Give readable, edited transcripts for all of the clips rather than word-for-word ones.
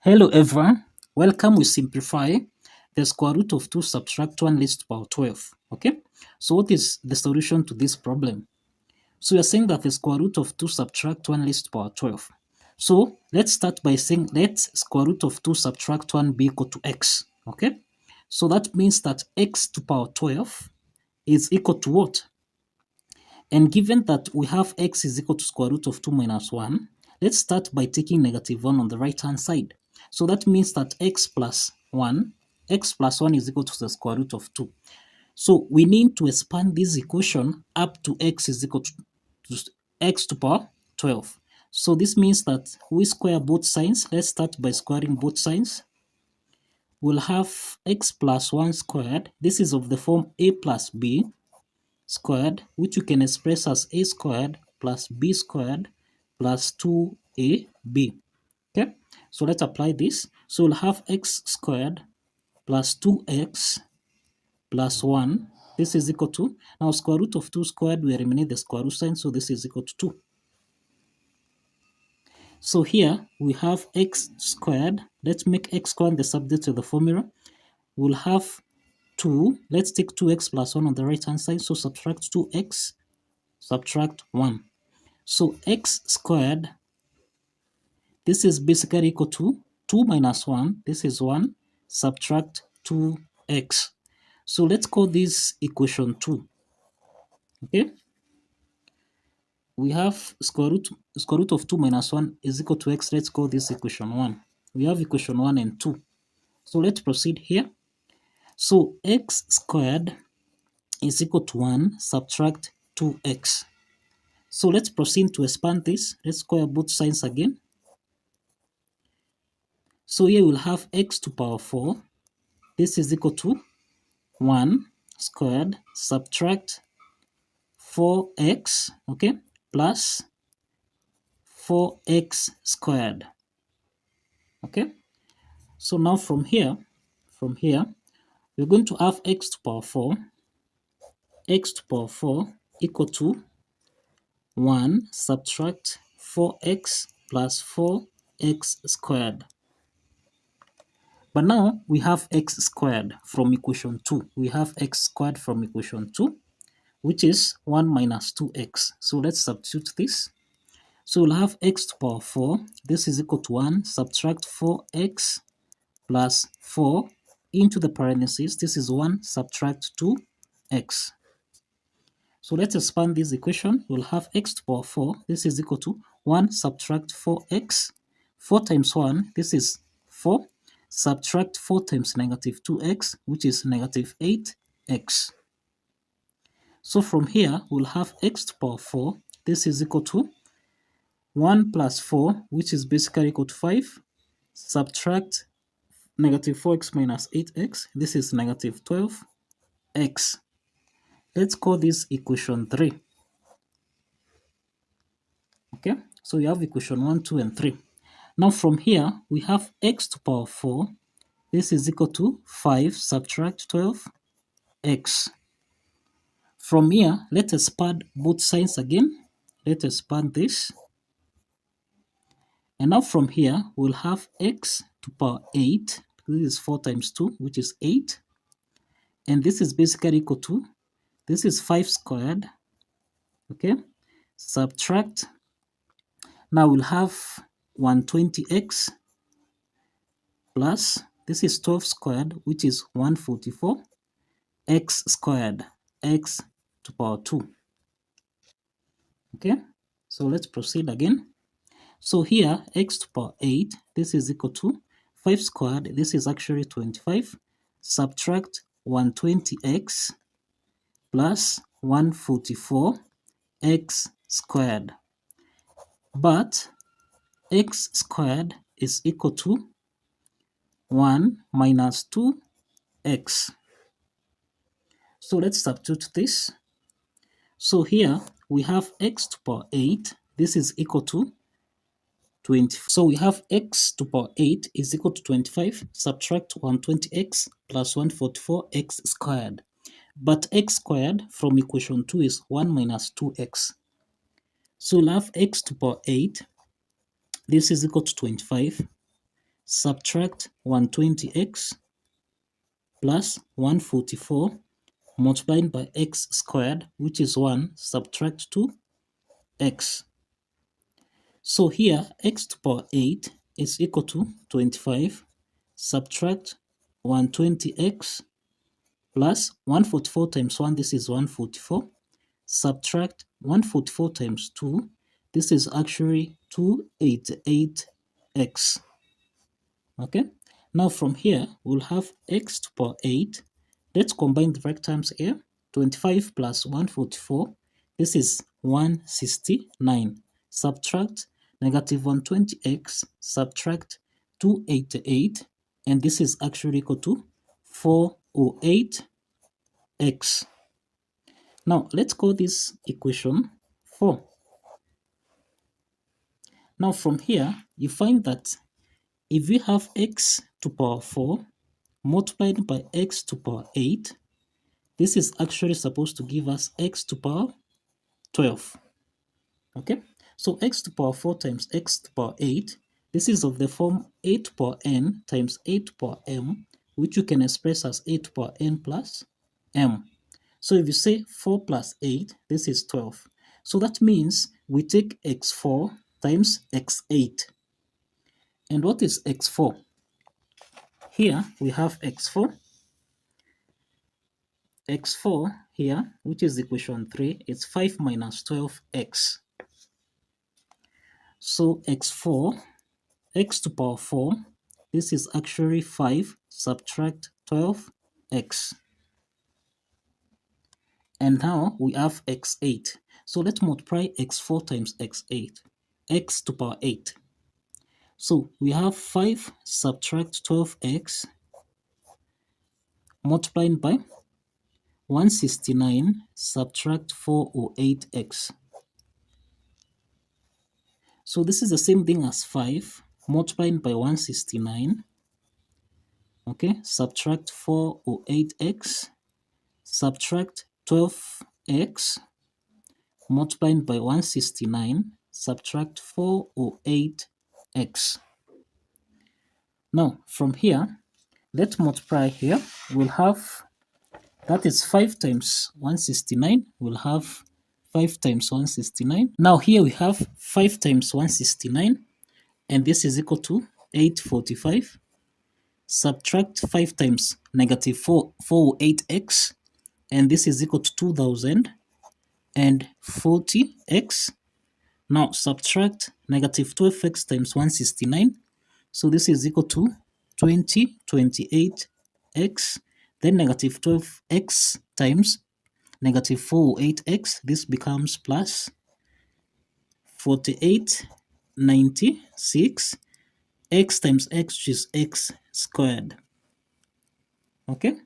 Hello everyone, welcome. We simplify the square root of 2 subtract 1 raised to power 12. Okay, so what is the solution to this problem? So we are saying that the square root of 2 subtract 1 raised to power 12. So let's start by saying let square root of 2 subtract 1 be equal to x. Okay, so that means that x to power 12 is equal to what? And given that we have x is equal to square root of 2 minus 1, let's start by taking negative 1 on the right hand side. So that means that x plus 1 is equal to the square root of 2. So we need to expand this equation up to x is equal to x to power 12. So this means that we square both signs. Let's start by squaring both signs. We'll have x plus 1 squared. This is of the form a plus b squared, which you can express as a squared plus b squared plus 2ab. Okay, so let's apply this. So we'll have x squared plus 2x plus 1. This is equal to, now square root of 2 squared, we eliminate the square root sign, so this is equal to 2. So here we have x squared. Let's make x squared the subject of the formula. We'll have 2. Let's take 2x plus 1 on the right hand side, so subtract 2x, subtract 1. So x squared, this is basically equal to 2 minus 1, this is 1, subtract 2x. So let's call this equation 2. Okay? We have square root of 2 minus 1 is equal to x. Let's call this equation 1. We have equation 1 and 2. So let's proceed here. So x squared is equal to 1, subtract 2x. So let's proceed to expand this. Let's square both signs again. So here we'll have x to power 4. This is equal to 1 squared subtract 4x, okay, plus 4x squared. Okay, so now from here, we're going to have x to power 4 equal to 1 subtract 4x plus 4x squared. But now we have x squared from equation 2. We have x squared from equation 2, which is 1 minus 2x. So let's substitute this. So we'll have x to power 4. This is equal to 1. Subtract 4x plus 4 into the parentheses. This is 1. Subtract 2x. So let's expand this equation. We'll have x to power 4. This is equal to 1. Subtract 4x. 4 times 1. This is 4. Subtract 4 times negative 2x, which is negative 8x. So from here, we'll have x to power 4. This is equal to 1 plus 4, which is basically equal to 5. Subtract negative 4x minus 8x. This is negative 12x. Let's call this equation 3. Okay, so we have equation 1, 2, and 3. Now from here, we have x to power 4. This is equal to 5 subtract 12x. From here, let us expand both sides again. Let us expand this. And now from here, we'll have x to power 8. This is 4 times 2, which is 8. And this is basically equal to, this is 5 squared. Okay, subtract. Now we'll have 120x plus, this is 12 squared, which is 144, x squared, x to power 2. Okay, so let's proceed again. So here, x to power 8, this is equal to 5 squared, this is actually 25, subtract 120x plus 144 x squared. But x squared is equal to 1 minus 2x. So let's substitute this. So here we have x to power 8. This is equal to 20. So we have x to power 8 is equal to 25. Subtract 120x plus 144x squared. But x squared from equation 2 is 1 minus 2x. So we'll have x to power 8. This is equal to 25. subtract 120x plus 144 multiplied by x squared, which is 1, subtract 2x. So here, x to the power 8 is equal to 25, subtract 120x plus 144 times 1, this is 144, subtract 144 times 2, this is actually 288x. Okay, now from here, we'll have x to the power 8. Let's combine the right terms here. 25 plus 144, this is 169. Subtract negative 120x, subtract 288, and this is actually equal to 408x. Now, let's call this equation 4. Now, from here, you find that if we have x to the power 4 multiplied by x to the power 8, this is actually supposed to give us x to the power 12. Okay, so x to the power 4 times x to the power 8, this is of the form a to the power n times a to the power m, which you can express as a to the power n plus m. So if you say 4 plus 8, this is 12. So that means we take x4 times x8. And what is x4? Here we have x4. x4 here, which is equation 3, it's 5 minus 12x. So x4, x to the power 4, this is actually 5, subtract 12x. And now we have x8. So let's multiply x4 times x8, x to the power 8. So we have 5 subtract 12x multiplied by 169 subtract 408x. So this is the same thing as 5 multiplied by 169, okay, subtract 408x, subtract 12x, multiplied by 169, subtract 408x. Now, from here, let's multiply here. We'll have, that is 5 times 169, we'll have 5 times 169. Now here we have 5 times 169, and this is equal to 845. Subtract 5 times negative 408x, and this is equal to 2040x. Now subtract negative 12x times 169, so this is equal to 2028x. Then negative 12x times negative 408x, this becomes plus 4896. X times x, which is x squared. Okay,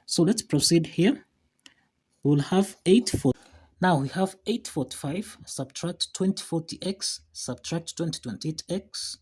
so let's proceed here. We'll have 840. Now we have 845, subtract 2040x, subtract 2028x,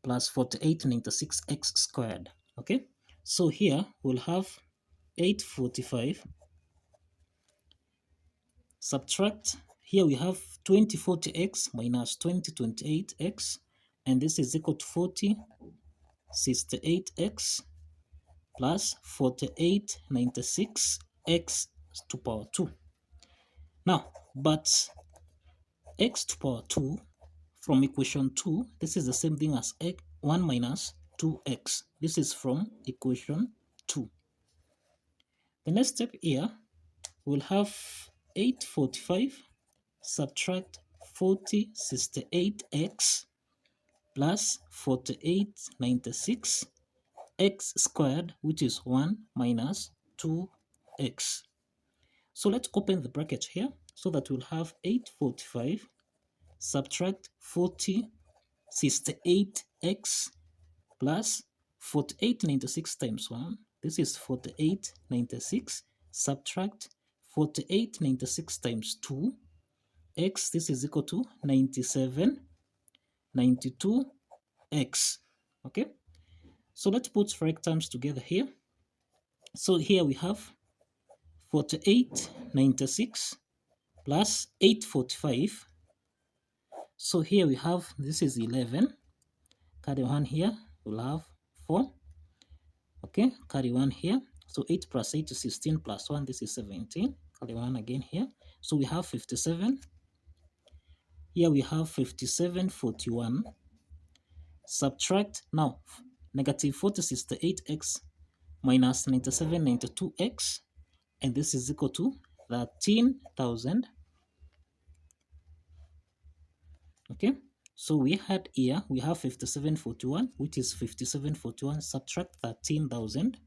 plus 4896x squared. Okay, so here we'll have 845, subtract, here we have 2040x minus 2028x, and this is equal to 4068x plus 4896x to power 2. Now, but x to power 2 from equation 2, this is the same thing as 1 minus 2x. This is from equation 2. The next step here, we'll have 845 subtract 4068x plus 4896 x squared, which is 1 minus 2x. So let's open the bracket here so that we'll have 845 subtract 4068x plus 4896 times 1. This is 4896, subtract 4896 times 2. X, this is equal to 9792x. Okay, so let's put right terms together here. So here we have 4896 plus 845. So here we have, this is 11, carry on here, we'll have 4. Okay, carry 1 here. So 8 plus 8 is 16 plus 1, this is 17. Carry 1 again here. So we have 57. Here we have 57, 41. Subtract, now, negative 40 is 8x minus 97, 92x. And this is equal to 13,000. Okay, so we had here, we have 5741, which is 5741, subtract 13,000,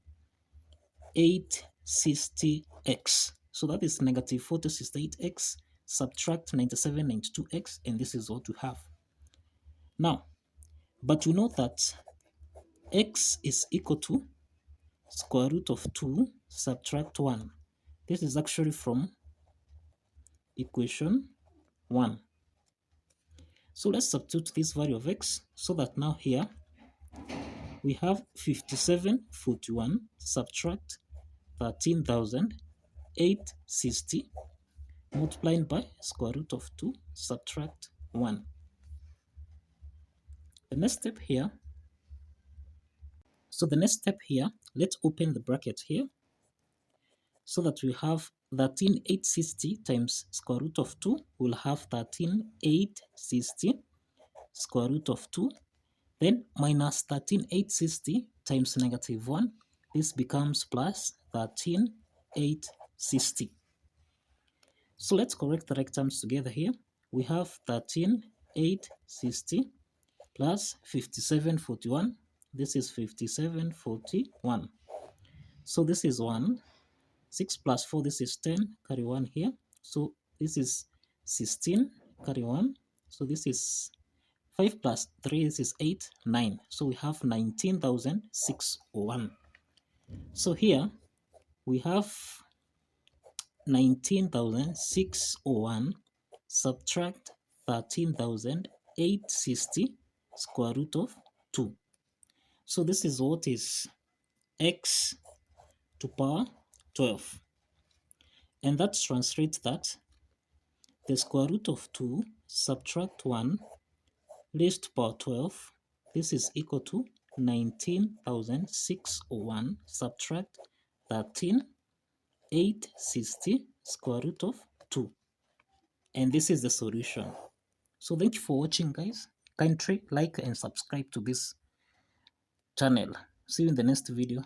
860x. So that is negative 4068x, subtract 9792x, and this is what we have. Now, but you know that x is equal to square root of 2 subtract 1. This is actually from equation 1. So let's substitute this value of x, so that now here we have 5741 subtract 13,860 multiplied by square root of 2 subtract 1. The next step here, let's open the bracket here, so that we have 13,860 times square root of 2, we'll have 13,860 square root of 2, then minus 13,860 times negative 1, this becomes plus 13,860. So let's correct the right terms together here. We have 13,860 plus 5741. This is 5741. So this is 1. 6 plus 4, this is 10. Carry 1 here. So this is 16. Carry 1. So this is 5 plus 3, this is 8, 9. So we have 19,601. So here we have 19,601 subtract 13,860 square root of 2. So this is what is x to power 12. And that translates that the square root of 2 subtract 1 raised to power 12, this is equal to 19,601 subtract 13,860 square root of 2. And this is the solution. So thank you for watching, guys. Kindly like and subscribe to this channel. See you in the next video.